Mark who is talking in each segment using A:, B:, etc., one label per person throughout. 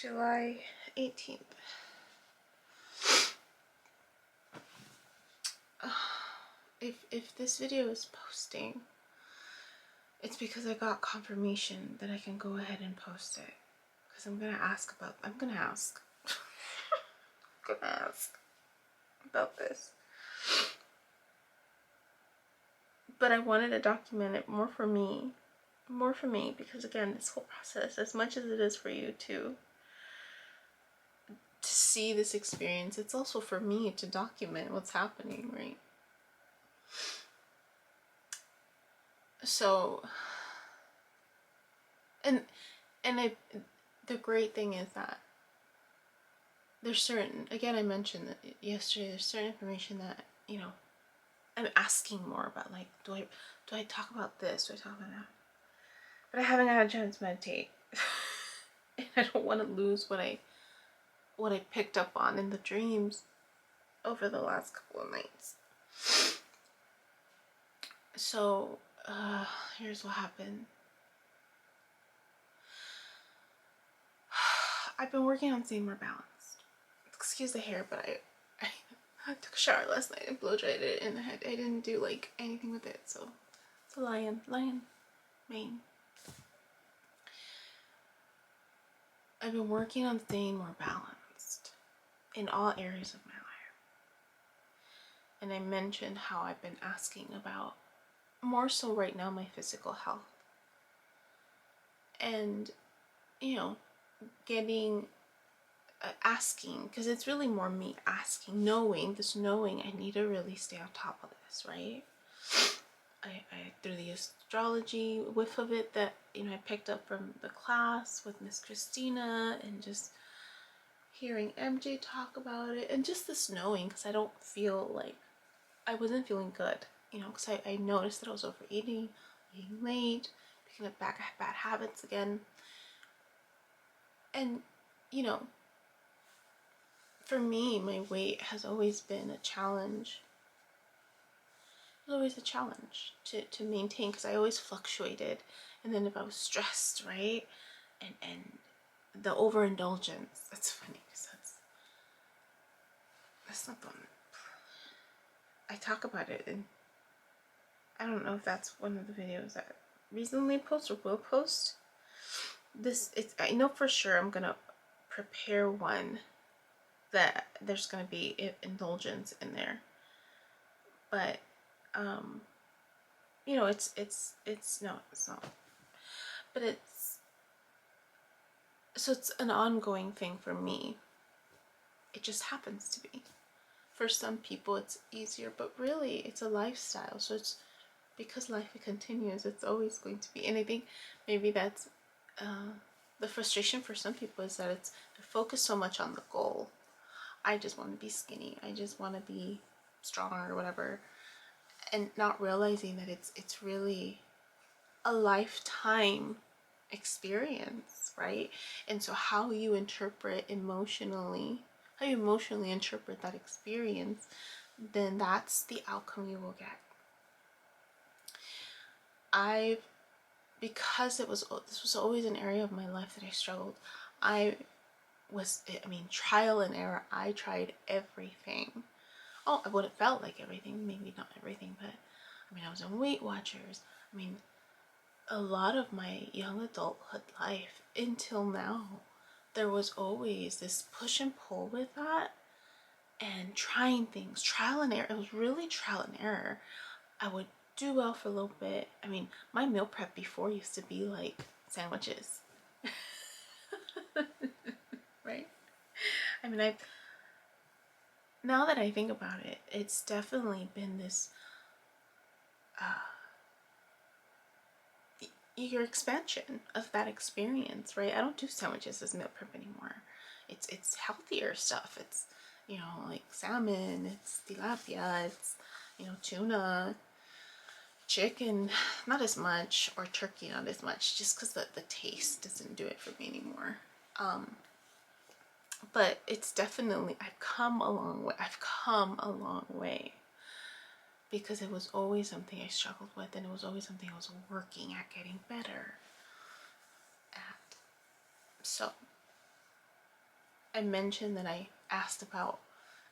A: July 18th. If this video is posting, it's because I got confirmation that I can go ahead and post it. Because I'm gonna ask about about this. But I wanted to document it more for me, because again, this whole process, as much as it is for you to see this experience, it's also for me to document what's happening, right? So, the great thing is that there's certain, again, I mentioned that yesterday, there's certain information that, you know, I'm asking more about, like, do I talk about this, do I talk about that? But I haven't had a chance to meditate. And I don't want to lose what I picked up on in the dreams over the last couple of nights. So, here's what happened. I've been working on staying more balanced. Excuse the hair, but I took a shower last night and blow dried it, and I didn't do like anything with it, so it's a lion mane. I've been working on staying more balanced in all areas of my life. And I mentioned how I've been asking about, more so right now, my physical health. And, you know, asking, because it's really more me asking, knowing I need to really stay on top of this, right? I through the astrology whiff of it that, you know, I picked up from the class with Miss Christina, and just hearing MJ talk about it, and just this knowing, because I don't feel like, I wasn't feeling good, you know, because I noticed that I was overeating, eating late, picking up bad habits again. And, you know, for me, my weight has always been a challenge. It was always a challenge to maintain, because I always fluctuated. And then if I was stressed, right, and the overindulgence, that's funny, because that's not the one. I talk about it, and I don't know if that's one of the videos that recently post or will post. I know for sure I'm gonna prepare one that there's gonna be indulgence in there, but you know, it's not, but it's an ongoing thing for me. It just happens to be. For some people it's easier, but really it's a lifestyle. So it's because life continues, it's always going to be. And I think maybe that's the frustration for some people, is that it's focused so much on the goal. I just want to be skinny, I just want to be strong or whatever, and not realizing that it's really a lifetime experience, right? And so how you emotionally interpret that experience, then that's the outcome you will get. Because this was always an area of my life that I struggled. Trial and error. I tried everything. Oh, what it felt like everything, maybe not everything, but I was on Weight Watchers. A lot of my young adulthood life until now, there was always this push and pull with that, and trying things, trial and error. It was really trial and error. I would do well for a little bit. My meal prep before used to be like sandwiches. Right? Now that I think about it, it's definitely been this your expansion of that experience, right? I don't do sandwiches as meal prep anymore. It's healthier stuff. It's, you know, like salmon, it's tilapia, it's, you know, tuna, chicken, not as much, or turkey, not as much, just because the taste doesn't do it for me anymore. But it's definitely, I've come a long way, because it was always something I struggled with, and it was always something I was working at getting better at. So I mentioned that I asked about,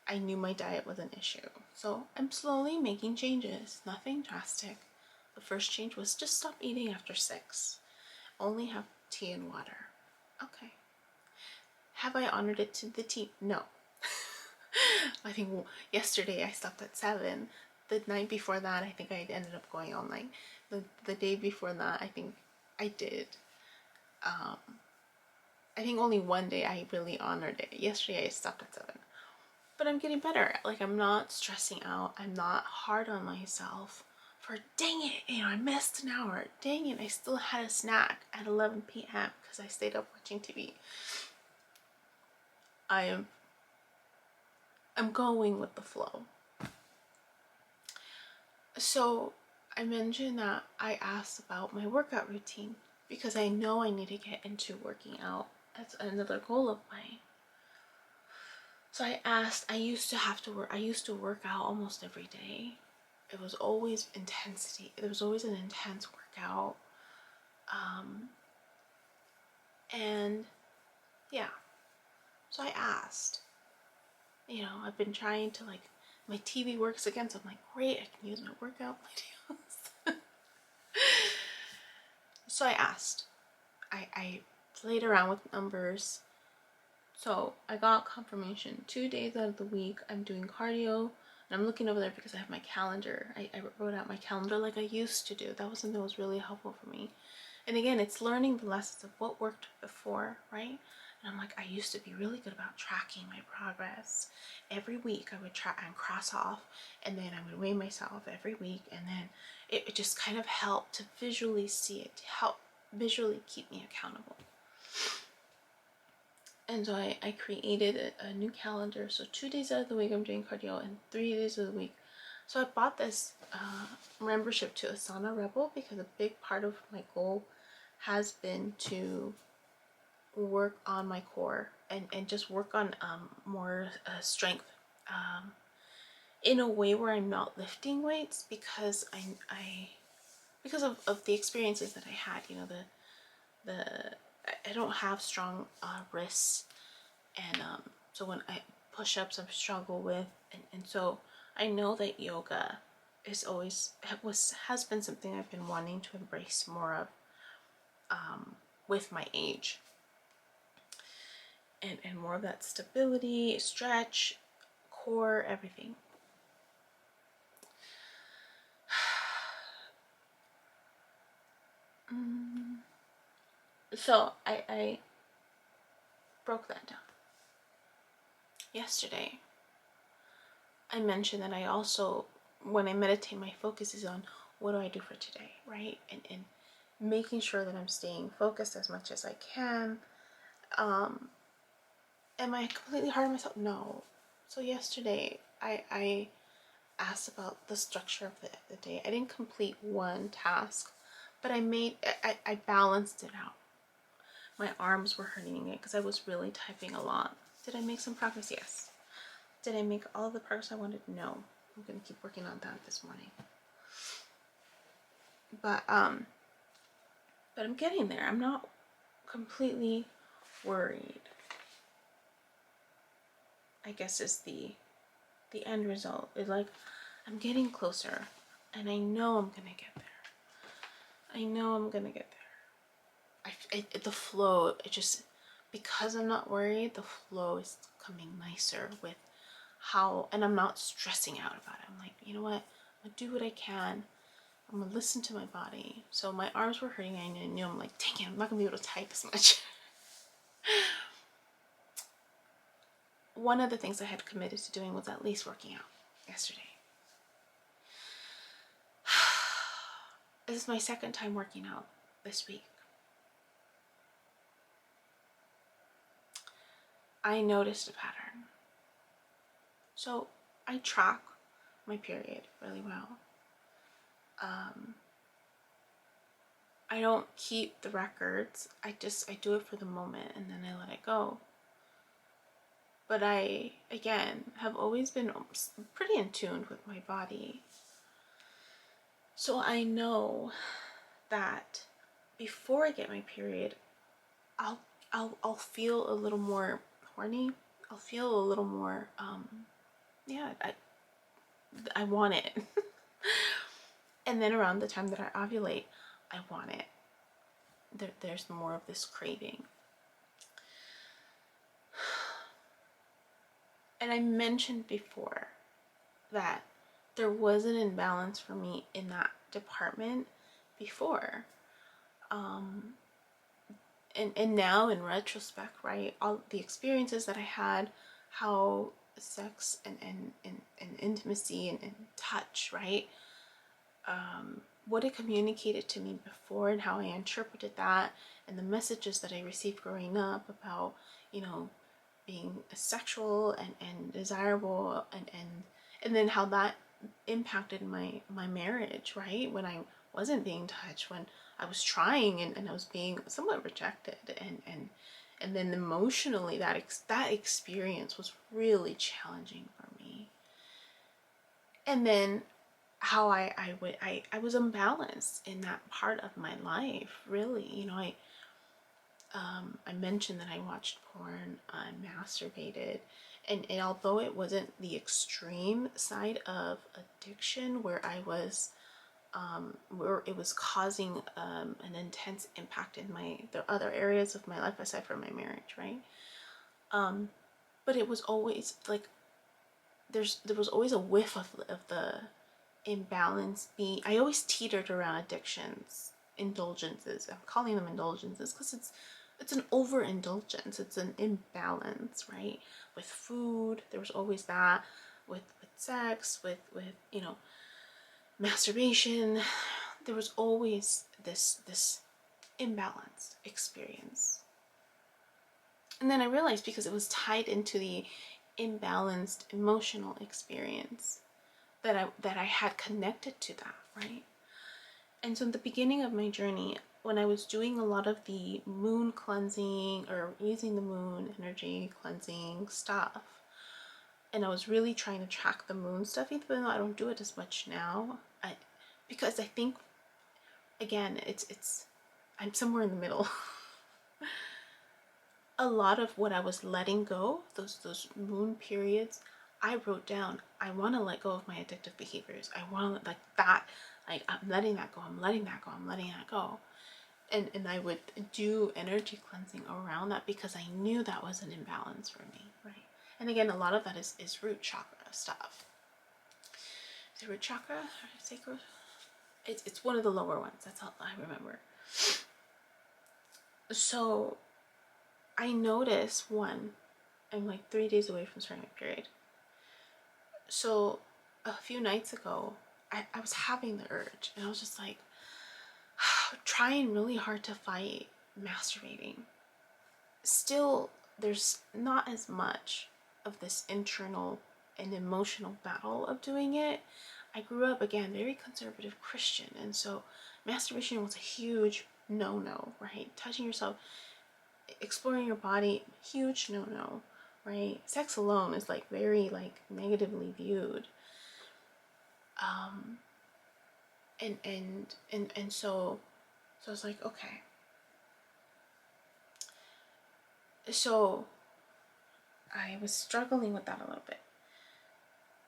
A: I knew my diet was an issue. So I'm slowly making changes, nothing drastic. The first change was just stop eating after 6. Only have tea and water. Okay. Have I honored it to the T? No. I think yesterday I stopped at 7. The night before that, I think I ended up going all night. The day before that, I think I did. I think only one day I really honored it. Yesterday I stopped at 7. But I'm getting better. Like, I'm not stressing out. I'm not hard on myself for, dang it, I missed an hour. Dang it, I still had a snack at 11 p.m. because I stayed up watching TV. I'm going with the flow. So I mentioned that I asked about my workout routine because I know I need to get into working out. That's another goal of mine. So I asked, I used to work out almost every day. It was always intensity. There was always an intense workout. And yeah, so I asked, I've been trying to, like, my TV works again, so I'm like, great, I can use my workout videos. So I asked, I played around with numbers. So I got confirmation 2 days out of the week I'm doing cardio, and I'm looking over there because I have my calendar. I wrote out my calendar like I used to do. That was something that was really helpful for me. And again, it's learning the lessons of what worked before, right? And I'm like, I used to be really good about tracking my progress. Every week I would track and cross off, and then I would weigh myself every week, and then it just kind of helped to visually see it, to help visually keep me accountable. And so I created a new calendar. So 2 days out of the week I'm doing cardio, and 3 days of the week. So I bought this membership to Asana Rebel because a big part of my goal has been to work on my core and just work on more strength in a way where I'm not lifting weights because because of the experiences that I had. I don't have strong wrists, and so when I push-ups I struggle with, and so I know that yoga is has been something I've been wanting to embrace more of with my age, and more of that stability, stretch, core, everything. So I broke that down. Yesterday, I mentioned that I also, when I meditate, my focus is on what do I do for today, right? And making sure that I'm staying focused as much as I can. Am I completely hard on myself? No. So yesterday, I asked about the structure of the day. I didn't complete one task, but I balanced it out. My arms were hurting me because I was really typing a lot. Did I make some progress? Yes. Did I make all the progress I wanted? No. I'm gonna keep working on that this morning. But I'm getting there. I'm not completely worried, I guess, is the end result. It's like I'm getting closer, and I know I'm gonna get there. I know I'm gonna get there. The flow, it just, because I'm not worried, the flow is coming nicer with how, and I'm not stressing out about it. I'm like, you know what? I'm gonna do what I can. I'm gonna listen to my body. So my arms were hurting, and I knew, I'm like, dang it, I'm not gonna be able to type as much. One of the things I had committed to doing was at least working out yesterday. This is my second time working out this week. I noticed a pattern. So I track my period really well. I don't keep the records. I do it for the moment, and then I let it go. But I, again, have always been pretty in tune with my body. So I know that before I get my period, I'll feel a little more horny, I'll feel a little more, yeah, I want it. And then around the time that I ovulate, I want it. There's more of this craving. And I mentioned before that there was an imbalance for me in that department before. And now in retrospect, right, all the experiences that I had, how sex and intimacy and touch, right, what it communicated to me before and how I interpreted that, and the messages that I received growing up about, being sexual and desirable, and then how that impacted my marriage, right, when I wasn't being touched, when I was trying and I was being somewhat rejected, and then emotionally that experience was really challenging for me. And then how I was imbalanced in that part of my life, really. I mentioned that I watched porn, I masturbated, and although it wasn't the extreme side of addiction where I was, where it was causing an intense impact in the other areas of my life aside from my marriage, right? But it was always like there was always a whiff of the imbalance. I always teetered around addictions, indulgences. I'm calling them indulgences because it's an overindulgence. It's an imbalance, right? With food, there was always that. With sex, with masturbation, there was always this imbalanced experience. And then I realized, because it was tied into the imbalanced emotional experience, that I had connected to that, right? And so in the beginning of my journey, when I was doing a lot of the moon cleansing or using the moon energy cleansing stuff, and I was really trying to track the moon stuff, even though I don't do it as much now, because I think, again, it's I'm somewhere in the middle. A lot of what I was letting go, those moon periods, I wrote down. I want to let go of my addictive behaviors. I want to, like that, like I'm letting that go. I'm letting that go. I'm letting that go. And I would do energy cleansing around that because I knew that was an imbalance for me, right? And again, a lot of that is root chakra stuff. Is it root chakra or sacral? It's one of the lower ones. That's all I remember. So I noticed, one, I'm like 3 days away from starting my period. So a few nights ago, I was having the urge, and I was just like trying really hard to fight masturbating. Still, there's not as much of this internal and emotional battle of doing it. I grew up, again, very conservative Christian, and so masturbation was a huge no-no, right? Touching yourself, exploring your body, huge no-no, right? Sex alone is like very like negatively viewed. And so I was like, okay. So I was struggling with that a little bit.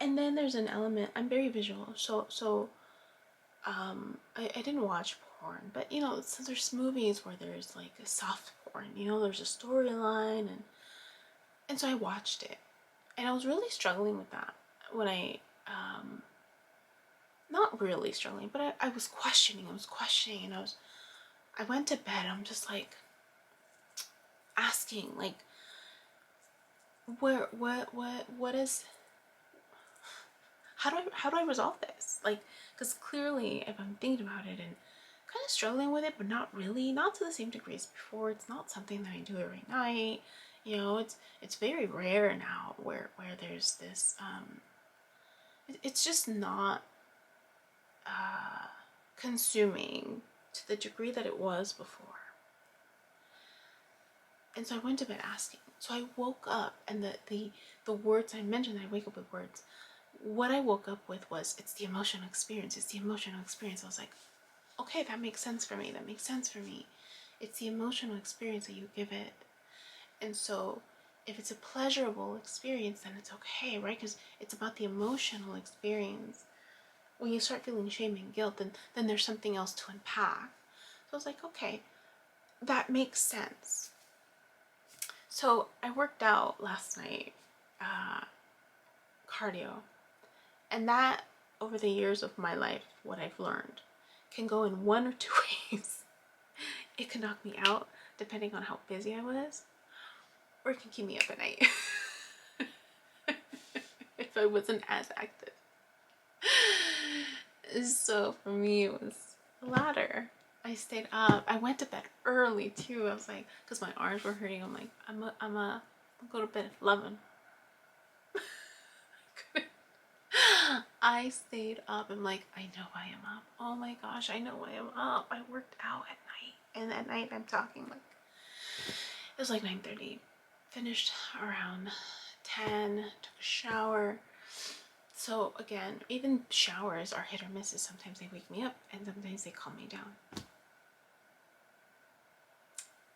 A: And then there's an element, I'm very visual, so I didn't watch porn, but since there's movies where there's like a soft porn, there's a storyline, and so I watched it, and I was really struggling with that when not really struggling, but I was questioning, and I went to bed, I'm just like asking, like, what is, how do I resolve this? Like, because clearly, if I'm thinking about it and kind of struggling with it, but not really, not to the same degree as before. It's not something that I do every night. It's very rare now where there's this. It's just not consuming to the degree that it was before. And so I went to bed asking. So I woke up, and the words I mentioned, I wake up with words. What I woke up with was, it's the emotional experience. It's the emotional experience. I was like, okay, that makes sense for me. It's the emotional experience that you give it. And so if it's a pleasurable experience, then it's okay, right? Because it's about the emotional experience. When you start feeling shame and guilt, then there's something else to unpack. So I was like, okay, that makes sense. So I worked out last night, cardio, and that, over the years of my life, what I've learned can go in one or two ways. It can knock me out depending on how busy I was, or it can keep me up at night if I wasn't as active. So for me, it was the latter. I stayed up. I went to bed early too. I was like, because my arms were hurting. I'm like, I'll go to bed at 11. I stayed up. I'm like, I know I am up. Oh my gosh, I know I am up. I worked out at night, and at night I'm talking like, it was like 9:30. Finished around 10. Took a shower. So again, even showers are hit or misses. Sometimes they wake me up, and sometimes they calm me down.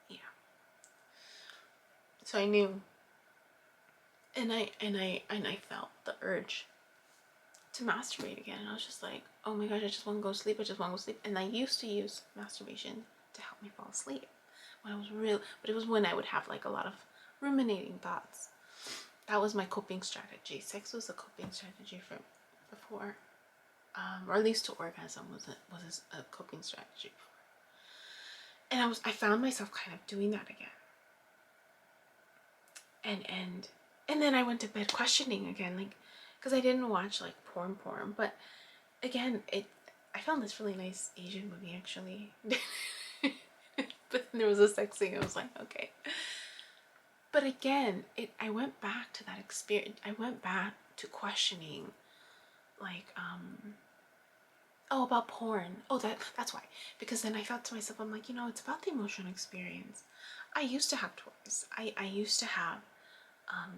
A: Yeah. So I knew, and I felt the urge to masturbate again. And I was just like, oh my gosh, I just want to go to sleep. I just want to go to sleep. And I used to use masturbation to help me fall asleep when I was but it was when I would have like a lot of ruminating thoughts. That was my coping strategy. Sex was a coping strategy for before, or at least to orgasm was a coping strategy before. And I found myself kind of doing that again. And then I went to bed questioning again, like, because I didn't watch like porn, but again, I found this really nice Asian movie actually. But then there was a sex scene. I was like, okay. But again, I went back to that experience. I went back to questioning, like, oh, about porn. Oh, that's why. Because then I thought to myself, I'm like, it's about the emotional experience. I used to have toys. I used to have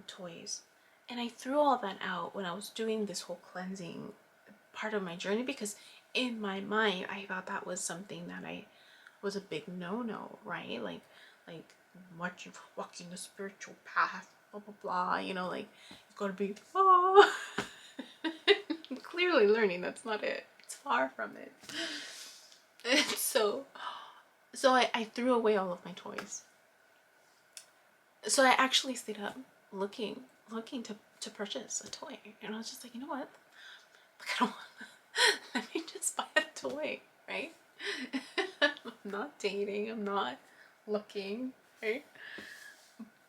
A: toys, and I threw all that out when I was doing this whole cleansing part of my journey, because in my mind I thought that was something that I was a big no-no, right? Like walking the spiritual path, blah blah blah, like you gotta be clearly learning that's not it. It's far from it. And so I threw away all of my toys. So I actually stayed up looking to purchase a toy, and I was just like, you know what? Like, I don't want. Let me just buy a toy, right? I'm not dating. I'm not looking, right?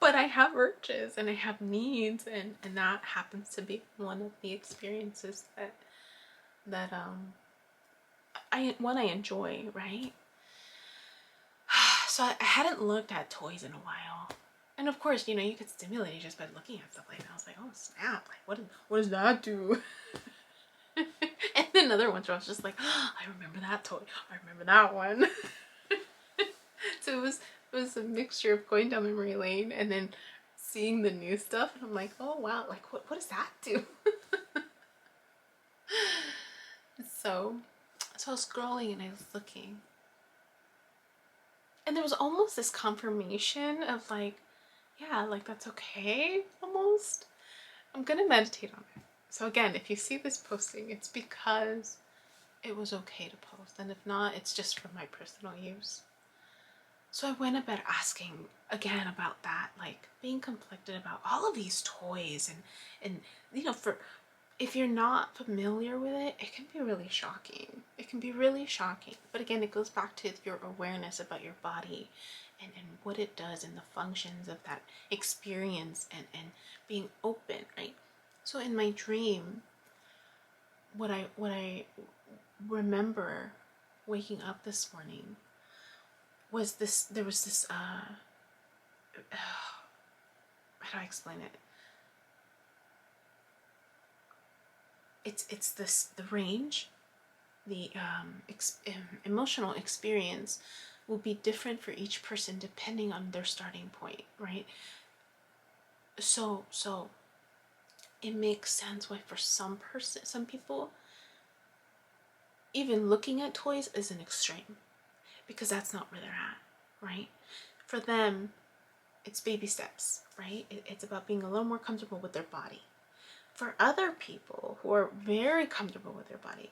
A: But I have urges and I have needs, and that happens to be one of the experiences that I enjoy, right? So I hadn't looked at toys in a while. And of course, you get stimulated just by looking at stuff like that. I was like, oh snap, like what does that do? And then other ones where I was just like, oh, I remember that toy. I remember that one. So it was a mixture of going down memory lane and then seeing the new stuff, and I'm like, oh wow, like what does that do? So I was scrolling and I was looking. And there was almost this confirmation of like, yeah, like that's okay, almost. I'm gonna meditate on it. So again, if you see this posting, it's because it was okay to post. And if not, it's just for my personal use. So I went about asking again about that, like being conflicted about all of these toys, and for if you're not familiar with it, it can be really shocking. It can be really shocking. But again, it goes back to your awareness about your body and what it does and the functions of that experience, and being open, right? So in my dream, what I remember waking up this morning was there was this how do I explain it? It's the range, the emotional experience will be different for each person depending on their starting point, right? So it makes sense why for some people, even looking at toys is an extreme, because that's not where they're at, right? For them, it's baby steps, right? It's about being a little more comfortable with their body. For other people who are very comfortable with their body,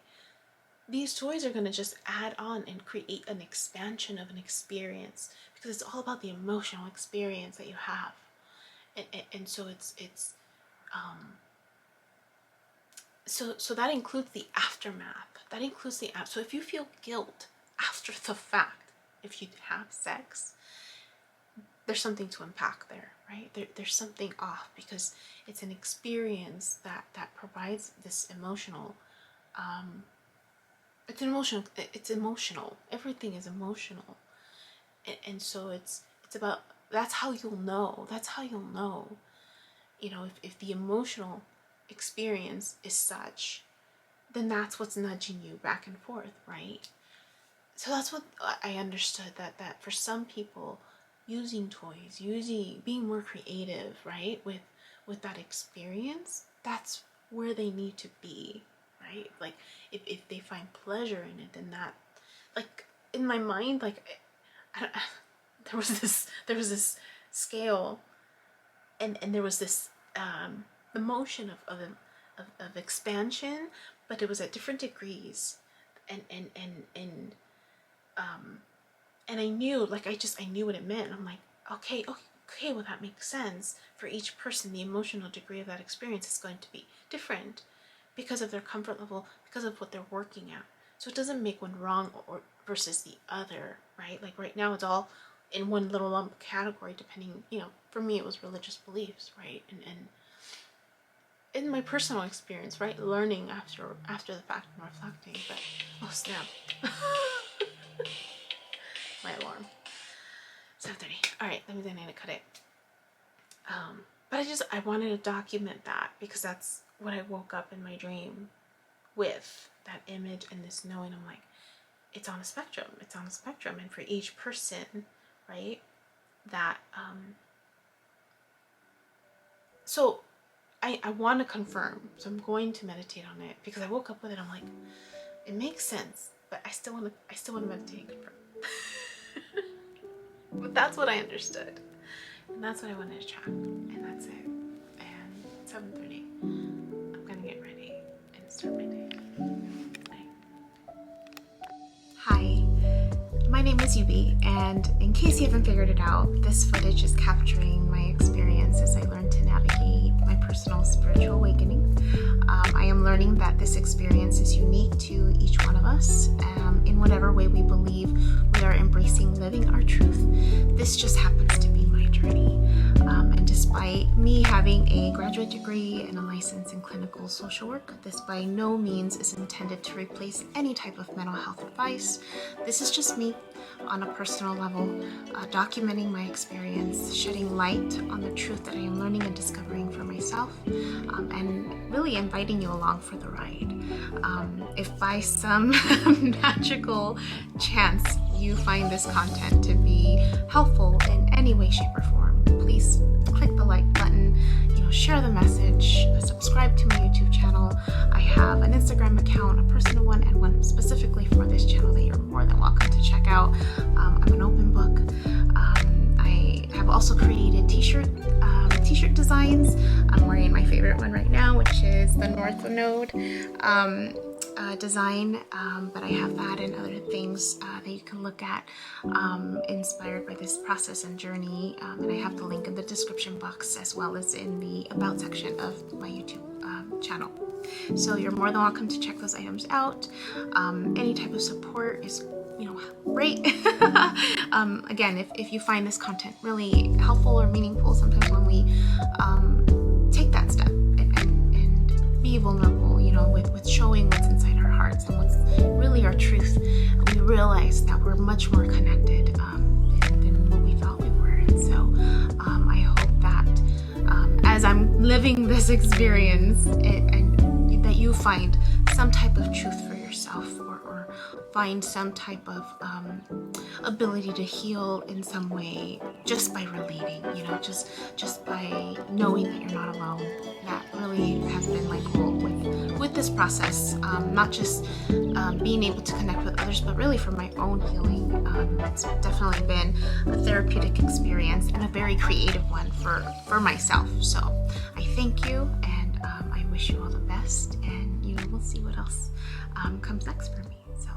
A: these toys are going to just add on and create an expansion of an experience, because it's all about the emotional experience that you have. And so so that includes the aftermath. That includes so if you feel guilt after the fact, if you have sex, there's something to unpack there, right? There's something off, because it's an experience that provides this emotional, it's emotional. Everything is emotional. And so it's about, that's how you'll know. You know, if the emotional experience is such, then that's what's nudging you back and forth, right? So that's what I understood, that for some people, using toys, being more creative, right, with that experience, that's where they need to be, right? Like if they find pleasure in it, then that, like, in my mind, like there was this scale, and there was this the motion of expansion, but it was at different degrees, and I knew, like, I knew what it meant. I'm like, okay, well, that makes sense. For each person, the emotional degree of that experience is going to be different because of their comfort level, because of what they're working at. So it doesn't make one wrong or versus the other, right? Like right now, it's all in one little lump category, depending, you know, for me, it was religious beliefs, right? And in my personal experience, right, learning after the fact and reflecting. But oh snap. My alarm. 7:30. All right, that means I need to cut it. But I wanted to document that, because that's what I woke up in my dream with, that image and this knowing. I'm like, it's on a spectrum. And for each person, right, that so I want to confirm. So I'm going to meditate on it, because I woke up with it. I'm like, it makes sense, but I still want to meditate and confirm. But that's what I understood, and that's what I wanted to track, and that's it. And 7:30, I'm gonna get ready and start my day. Hi, my name is Yubi, and in case you haven't figured it out, this footage is capturing my experience as I learn to navigate my personal spiritual awakening. I am learning that this experience is unique to each one of us, in whatever way we believe we are embracing living our truth. This just happens to be my journey. And despite me having a graduate degree and a license in clinical social work, this by no means is intended to replace any type of mental health advice. This is just me on a personal level, documenting my experience, shedding light on the truth that I am learning and discovering for myself, and really inviting you along for the ride. If by some magical chance you find this content to be helpful in any way, shape, or form, please click the like button, share the message, subscribe to my YouTube channel. I have an Instagram account, a personal one, and one specifically for this channel that you're more than welcome to check out. I'm an open book. I have also created t-shirt designs. I'm wearing my favorite one right now, which is the North Node design, but I have that and other things that you can look at, inspired by this process and journey, and I have the link in the description box as well as in the about section of my YouTube channel. So you're more than welcome to check those items out. Any type of support is great. Again, if you find this content really helpful or meaningful, sometimes when we take that step and be vulnerable, with showing what's inside our hearts and what's really our truth, we realize that we're much more connected than what we thought we were. And so I hope that as I'm living this experience, and that you find some type of truth for yourself, or find some type of ability to heal in some way just by relating, you know, just by knowing that you're not alone. That really has been my goal with this process, not just being able to connect with others, but really for my own healing. It's definitely been a therapeutic experience and a very creative one for myself. So I thank you, and I wish you all the best, and you know, we'll see what else comes next for me. So